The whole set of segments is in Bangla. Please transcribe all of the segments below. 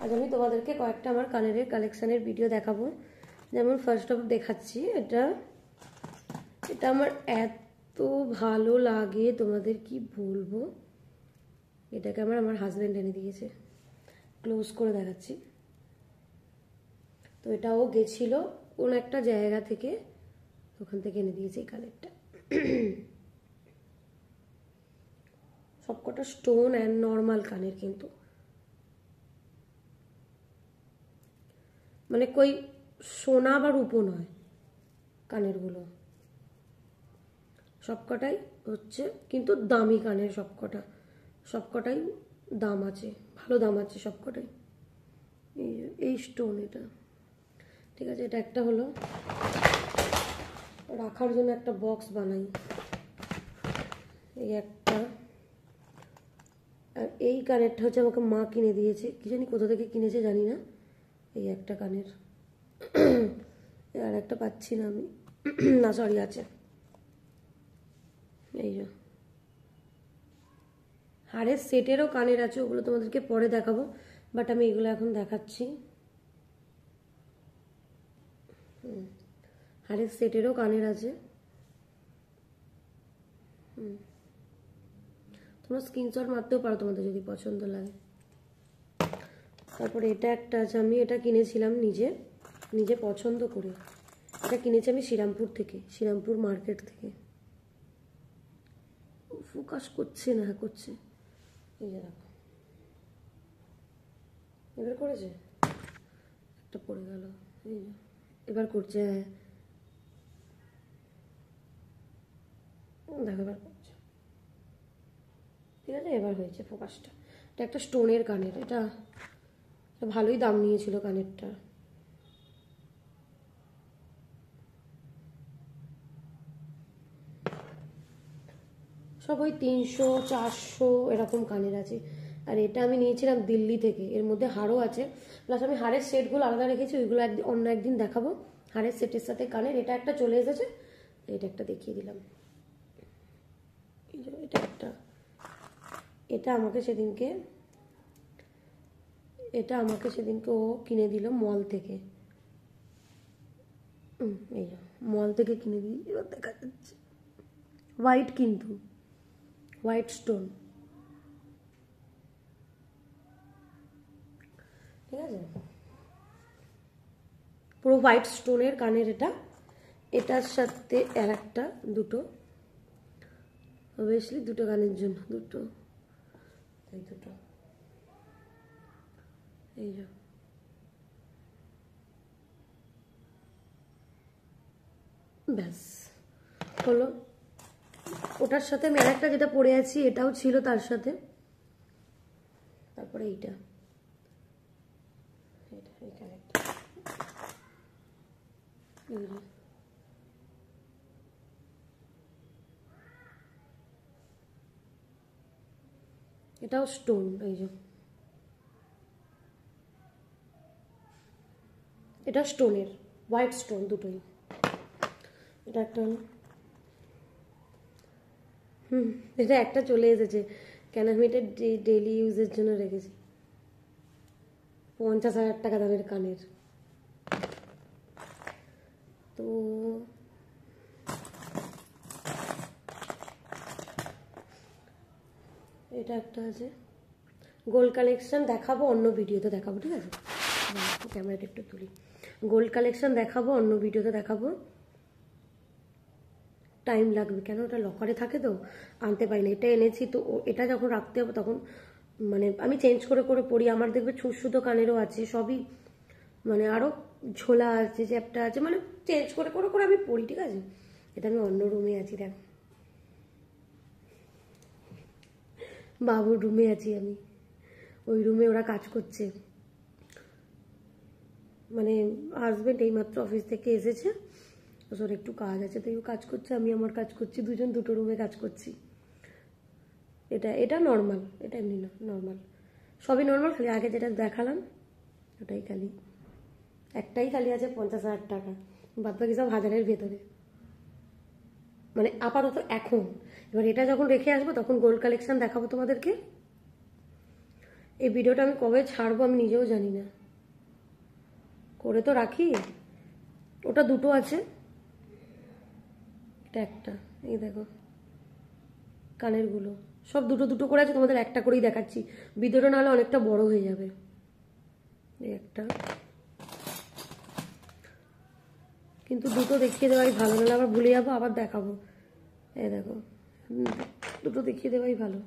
আজ আমি তোমাদেরকে কয়েকটা আমার কানের কালেকশানের ভিডিও দেখাবো। যেমন ফার্স্ট অফ দেখাচ্ছি, এটা আমার এত ভালো লাগে, তোমাদের কি বলবো। এটাকে আমার হাজব্যান্ড এনে দিয়েছে। ক্লোজ করে দেখাচ্ছি। তো এটাও গেছিল কোন একটা জায়গা থেকে, ওখান থেকে এনে দিয়েছে এই কানেরটা। সবকটা স্টোন অ্যান্ড নর্মাল কানের, কিন্তু মানে কই সোনা বা রূপো নয় কানেরগুলো, সবকটাই হচ্ছে কিন্তু দামি কানের। সবকটাই দাম আছে, ভালো দাম আছে সবকটাই। এই স্টোন এটা ঠিক আছে। এটা একটা হলো, রাখার জন্য একটা বক্স বানাই, এই একটা। আর এই কানেরটা হচ্ছে আমাকে মা কিনে দিয়েছে, কি জানি কোথা থেকে কিনেছে জানি না। এই একটা কানের, আর একটা পাচ্ছি না আমি, না সরি আছে। এই যে হাড়ের সেটেরও কানের আছে, ওগুলো তোমাদেরকে পরে দেখাবো, বাট আমি এগুলো এখন দেখাচ্ছি। হাড়ের সেটেরও কানের আছে। তোমরা স্ক্রিনশট মারতেও পারো তোমাদের যদি পছন্দ লাগে। তারপরে এটা একটা আছে, আমি এটা কিনেছিলাম নিজে পছন্দ করে। এটা কিনেছি আমি শ্রীরামপুর থেকে, শ্রীরামপুর মার্কেট থেকে। ফোকাস করছে না, করছে। এই যে দেখো, এবার করেছে, একটা পড়ে গেল। এই যে এবার করছে, হ্যাঁ দেখো এবার করছে, ঠিক আছে এবার হয়েছে ফোকাসটা। এটা একটা স্টোনের কানের, এটা ভালোই দাম নিয়েছিল কানেরটা। সব ওই 300 400 এরকম কানের আছে। আর এটা আমি নিয়েছিলাম দিল্লি থেকে, এর মধ্যে হারও আছে, প্লাস আমি হারের সেটগুলো আলাদা রেখেছি, ওইগুলো অন্য একদিন দেখাবো। হারের সেটের সাথে কানের এটা একটা চলে এসেছে, এটা একটা দেখিয়ে দিলাম। এটা একটা, এটা আমাকে সেদিনকে ও কিনে দিল মল থেকে। এই মল থেকে কিনে দিই, এবার দেখা যাচ্ছে হোয়াইট, কিন্তু হোয়াইট স্টোন, ঠিক আছে পুরো হোয়াইট স্টোনের কানের। এটার সাথে আর একটা, দুটো, অবভিয়াসলি দুটো কানের জন্য দুটো, এই দুটো। এই যে ব্যাস হলো। ওটার সাথে আমি আরেকটা যেটা পরে আছি এটাও ছিল তার সাথে। তারপরে এইটা, এটাও স্টোন। এই যে এটা স্টোনের, হোয়াইট স্টোন দুটোই। এটা একটা, এটা একটা চলে এসেছে, কেন আমি এটা ডেইলি ইউজের জন্য রেখেছি। 50,000 টাকা দামের কানের। তো এটা একটা আছে, গোল্ড কালেকশন দেখাবো অন্য ভিডিওতে দেখাবো, ঠিক আছে। ক্যামেরাটা একটু তুলি। গোল্ড কালেকশন দেখাবো অন্য ভিডিওতে দেখাবো, টাইম লাগবে, কেন ওটা লকারে থাকে তো আনতে পারি না। এটা এনেছি তো, এটা যখন রাখতে হবে তখন মানে আমি চেঞ্জ করে করে পড়ি। আমার দেখবে সুতো কানেরও আছে, সবই মানে আরও ঝোলা আছে, চ্যাপটা আছে, মানে চেঞ্জ করে করে করে আমি পড়ি, ঠিক আছে। এটা আমি অন্য রুমে আছি, দেখ বাবুর রুমে আছি আমি, ওই রুমে ওরা কাজ করছে। মানে হাজব্যান্ড এইমাত্র অফিস থেকে এসেছে, ওর একটু কাজ আছে, তাই ও কাজ করছে, আমি আমার কাজ করছি, দুজন দুটো রুমে কাজ করছি। এটা নর্মাল, এটা এমনি না, নর্মাল, সবই নর্মাল, খালি আগে যেটা দেখালাম ওটাই খালি, একটাই খালি আছে 50,000 টাকা, বাদ বাকি সব হাজারের ভেতরে, মানে আপাতত এখন। এবার এটা যখন রেখে আসবো তখন গোল্ড কালেকশন দেখাবো তোমাদেরকে। এই ভিডিওটা আমি কবে ছাড়বো আমি নিজেও জানি না, করে তো রাখি। ওটা দুটো আছে, এটা একটা। এই দেখো কানেরগুলো সব দুটো দুটো করে আছে, তোমাদের একটা করেই দেখাচ্ছি, ভিডিওটা নাহলে অনেকটা বড় হয়ে যাবে। এই একটা, কিন্তু দুটো দেখিয়ে দেওয়াই ভালো, নাহলে আবার ভুলে যাবো, আবার দেখাবো। এই দেখো দুটো দেখিয়ে দেওয়াই ভালো।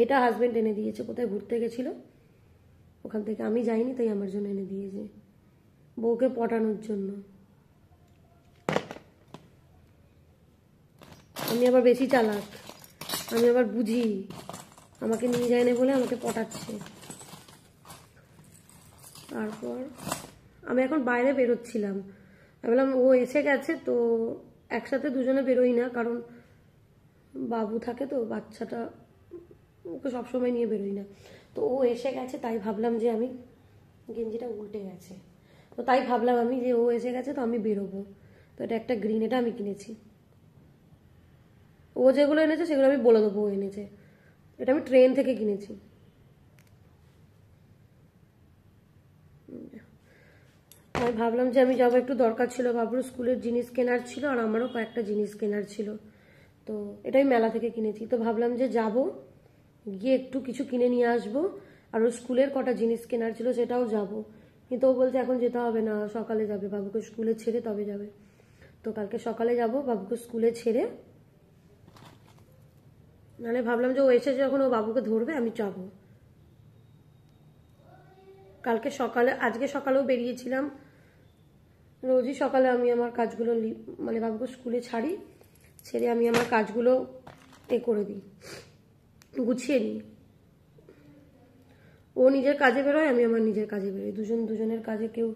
এটা হাজবেন্ড এনে দিয়েছে, কোথায় ঘুরতে গেছিল ওখান থেকে, আমি যাইনি তাই আমার জন্য এনে দিয়েছে, বউকে পটানোর জন্য। আমি আবার বেশি চালাক, আমি আবার বুঝি, আমাকে নিয়ে যায় না বলে আমাকে পটাচ্ছে। তারপর আমি এখন বাইরে বেরোচ্ছিলাম, আমি বললাম ও এসে গেছে তো একসাথে দুজনে বেরোই না, কারণ বাবু থাকে তো, বাচ্চাটা ওকে সবসময় নিয়ে বেরোই না। তো ও এসে গেছে তাই ভাবলাম যে আমি, গেঞ্জিটা উল্টে গেছে, তো তাই ভাবলাম আমি যে ও এসে গেছে তো আমি বেরোবো। তো এটা একটা গ্রিন, এটা আমি কিনেছি। ও যেগুলো এনেছে সেগুলো আমি বলে দেবো ও এনেছে, এটা আমি ট্রেন থেকে কিনেছি। আমি ভাবলাম যে আমি যাবো, একটু দরকার ছিল, বাবুর স্কুলের জিনিস কেনার ছিল আর আমারও কয়েকটা জিনিস কেনার ছিল, তো এটাই মেলা থেকে কিনেছি। তো ভাবলাম যে যাব, গিয়ে একটু কিছু কিনে নিয়ে আসবো, আর ওর স্কুলের কটা জিনিস কেনার ছিল সেটাও যাব। কিন্তু ও বলছে এখন যেতে হবে না, সকালে যাবে, বাবুকে স্কুলে ছেড়ে তবে যাবে। তো কালকে সকালে যাব, বাবুকে স্কুলে ছেড়ে, মানে ভাবলাম যে ও এসে যখন ও বাবুকে ধরবে আমি যাব। কালকে সকালে, আজকে সকালেও বেরিয়েছিলাম, রোজই সকালে আমি আমার কাজগুলো মানে বাবুকে স্কুলে ছাড়ি, ছেড়ে আমি আমার কাজগুলো করে দিই, গুছিয়ে নিই। ও নিজের কাজে বেরোয়, আমি আমার নিজের কাজে বেরোই, দুজনের কাজে, কেউ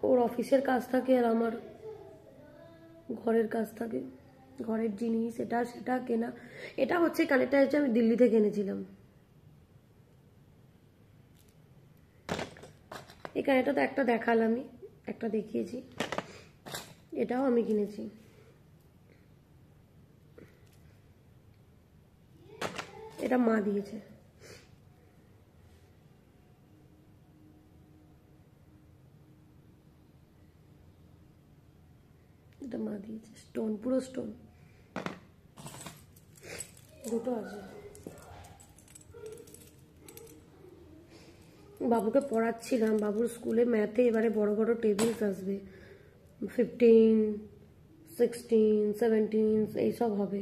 ওর অফিসের কাজ থাকে আর আমার ঘরের কাজ থাকে, ঘরের জিনিস এটা সেটা কেনা। এটা হচ্ছে কানেরটা হচ্ছে আমি দিল্লি থেকে এনেছিলাম, এই কানেরটা তো একটা দেখালামই, একটা দেখিয়েছি, এটাও আমি কিনেছি। এটা মা দিয়েছে, এটা মা দিয়েছে, স্টোন, পুরো স্টোন, দুটো আছে। বাবুকে পড়াচ্ছিলাম, বাবুর স্কুলে ম্যাথে এবারে বড় বড় টেবিলস আসবে, 15, 16, 17 এইসব হবে,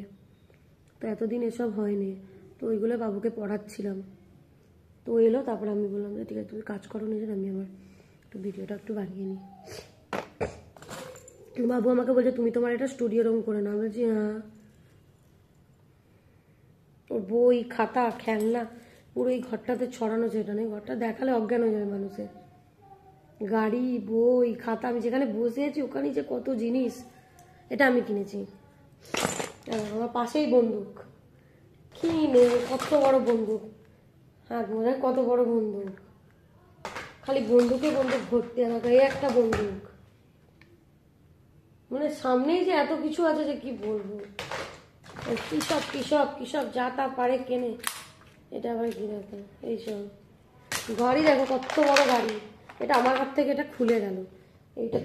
তো এতদিন এসব হয়নি, তো ওইগুলো বাবুকে পড়াচ্ছিলাম। তো এলো, তারপর আমি বললাম যে ঠিক আছে তুমি কাজ করো নিজের, আমি আমার একটু ভিডিওটা একটু বানিয়ে নিই। বাবু আমাকে বলছে তুমি তোমার এটা স্টুডিও রুম করে নাও, বলছি হ্যাঁ। ওর বই খাতা খেলনা পুরো এই ঘরটাতে ছড়ানো, যেটা নেই ঘরটা দেখালে অজ্ঞান হয়ে যাবে মানুষের, গাড়ি বই খাতা, আমি যেখানে বসে আছি ওখানেই যে কত জিনিস। এটা আমি কিনেছি। আমার পাশেই বন্দুক, কি নেই, কত বড় বন্দুক, হ্যাঁ মনে কত বড় বন্দুক, খালি বন্দুকে বন্দুক ভর্তি আমাকে, এই একটা বন্দুক, মানে সামনেই যে এত কিছু আছে যে কি বলবো, কিসব কিসব কিসব যা তা পারে কেনে। এটা আবার কি দেখো, এইসব গাড়ি দেখো কত বড় গাড়ি, এটা আমার হাত থেকে এটা খুলে গেল, এইটা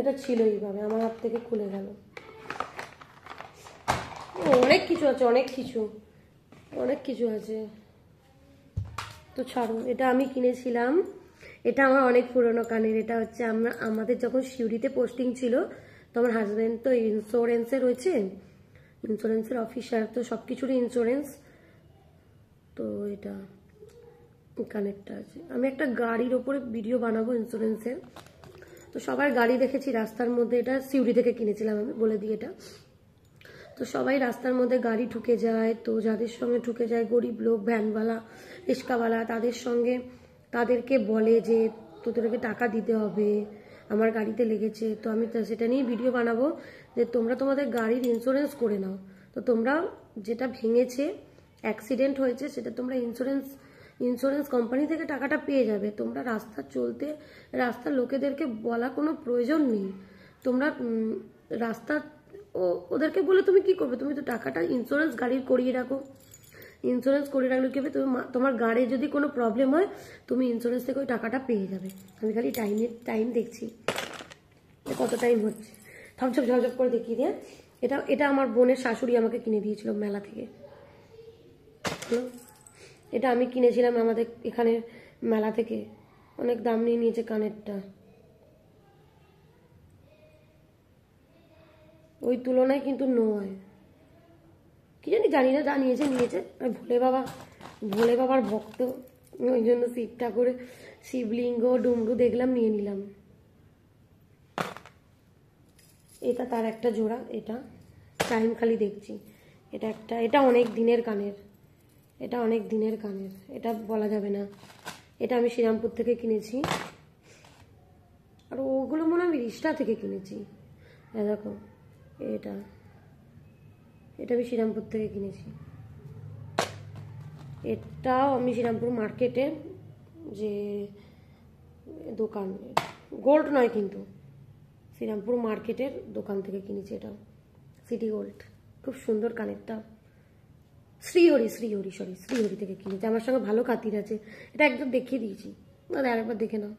এটা ছিল এইভাবে আমার হাত থেকে খুলে গেল। অনেক কিছু আছে, অনেক কিছু, অনেক কিছু আছে, তো ছাড়ো। এটা আমি কিনেছিলাম, এটা আমার অনেক পুরনো কানের, এটা হচ্ছে আমাদের যখন সিউড়িতে পোস্টিং ছিল, তো আমার হাজব্যান্ড তো ইন্স্যুরেন্সে রয়েছে, ইন্স্যুরেন্সের অফিসার, তো সব কিছুরই ইন্স্যুরেন্স, তো এটা কানেরটা আছে। আমি একটা গাড়ির ওপরে ভিডিও বানাবো ইন্স্যুরেন্সের, তো সবার গাড়ি দেখেছি রাস্তার মধ্যে, এটা সিউড়ি থেকে কিনেছিলাম আমি, বলে দিই এটা। তো সবাই রাস্তার মধ্যে গাড়ি ঠুকে যায়, তো যাদের সঙ্গে ঠুকে যায় গরিব লোক, ভ্যানওয়ালা, রিক্সাওয়ালা, তাদের সঙ্গে তাদেরকে বলে যে তোদেরকে টাকা দিতে হবে, আমার গাড়িতে লেগেছে। তো আমি সেটা নিয়ে ভিডিও বানাবো যে তোমরা তোমাদের গাড়ির ইন্স্যুরেন্স করে নাও, তো তোমরা যেটা ভেঙেছে, অ্যাক্সিডেন্ট হয়েছে, সেটা তোমরা ইন্স্যুরেন্স কোম্পানি থেকে টাকাটা পেয়ে যাবে। তোমরা রাস্তা চলতে, রাস্তার লোকেদেরকে বলা কোনো প্রয়োজন নেই, তোমরা রাস্তা ওদেরকে বলে তুমি কি করবে, তুমি তো টাকাটা ইন্স্যুরেন্স গাড়ির করিয়ে রাখো, ইন্স্যুরেন্স করে রাখলে কি হবে, তুমি তোমার গাড়ি যদি কোনো প্রবলেম হয় তুমি ইন্স্যুরেন্স থেকে ওই টাকাটা পেয়ে যাবে। আমি খালি টাইম দেখছি কত টাইম হচ্ছে, ঝপঝপ ঝপঝপ করে দেখিয়ে দিয়ে। এটা আমার বোনের শাশুড়ি আমাকে কিনে দিয়েছিল মেলা থেকে। এটা আমি কিনেছিলাম আমাদের এখানে মেলা থেকে, অনেক দাম নিয়ে নিয়েছে কানেরটা, ওই তুলনায় কিন্তু নয়। কি জানি না, যা নিয়েছে নিয়েছে। আর ভোলে বাবার ভক্ত, ওই জন্য শিব ঠাকুর, শিবলিঙ্গ ডুমরু দেখলাম, নিয়ে নিলাম। এটা তার একটা জোড়া, এটা টাইম খালি দেখছি। এটা অনেক দিনের কানের, এটা বলা যাবে না। এটা আমি শ্রীরামপুর থেকে কিনেছি, আর ওগুলো মনে হয় আমি রিষ্টা থেকে কিনেছি। দেখো এটা আমি শ্রীরামপুর থেকে কিনেছি। এটাও আমি শ্রীরামপুর মার্কেটে যে দোকান, গোল্ড নয় কিন্তু, শ্রীরামপুর মার্কেটের দোকান থেকে কিনেছি। এটা সিটি গোল্ড, খুব সুন্দর কানেরটা। শ্রীহরি থেকে কিনেছি, আমার সঙ্গে ভালো খাতির আছে। এটা একদম দেখিয়ে দিয়েছি, আরেকবার দেখে নাও।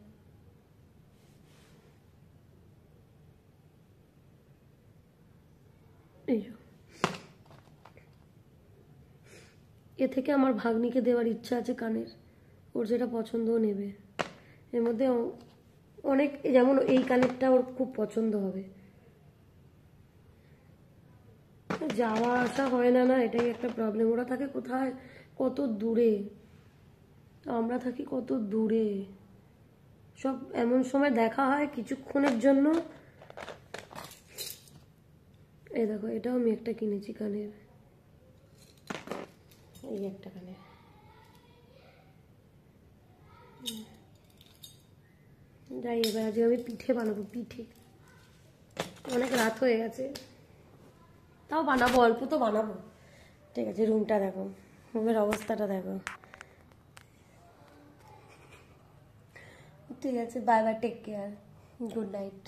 এ থেকে আমার ভাগ্নিকে দেওয়ার ইচ্ছা আছে কানের, ওর যেটা পছন্দও নেবে। এর মধ্যে অনেক, যেমন এই কানেরটা ওর খুব পছন্দ হবে। যাওয়া আসা হয় না, এটাই একটা প্রবলেম। ওরা থাকে কোথায়, কত দূরে, আমরা থাকি কত দূরে। সব এমন সময় দেখা হয় কিছুক্ষণের জন্য। এই দেখো, এটাও আমি একটা কিনেছি কানের, এই একটা কানের। যাই, এবার আজকে আমি পিঠে বানাবো। অনেক রাত হয়ে গেছে, তাও বানাবো, অল্প তো বানাবো। ঠিক আছে, রুমটা দেখো, রুমের অবস্থাটা দেখো। ঠিক আছে, bye bye, take care, good night.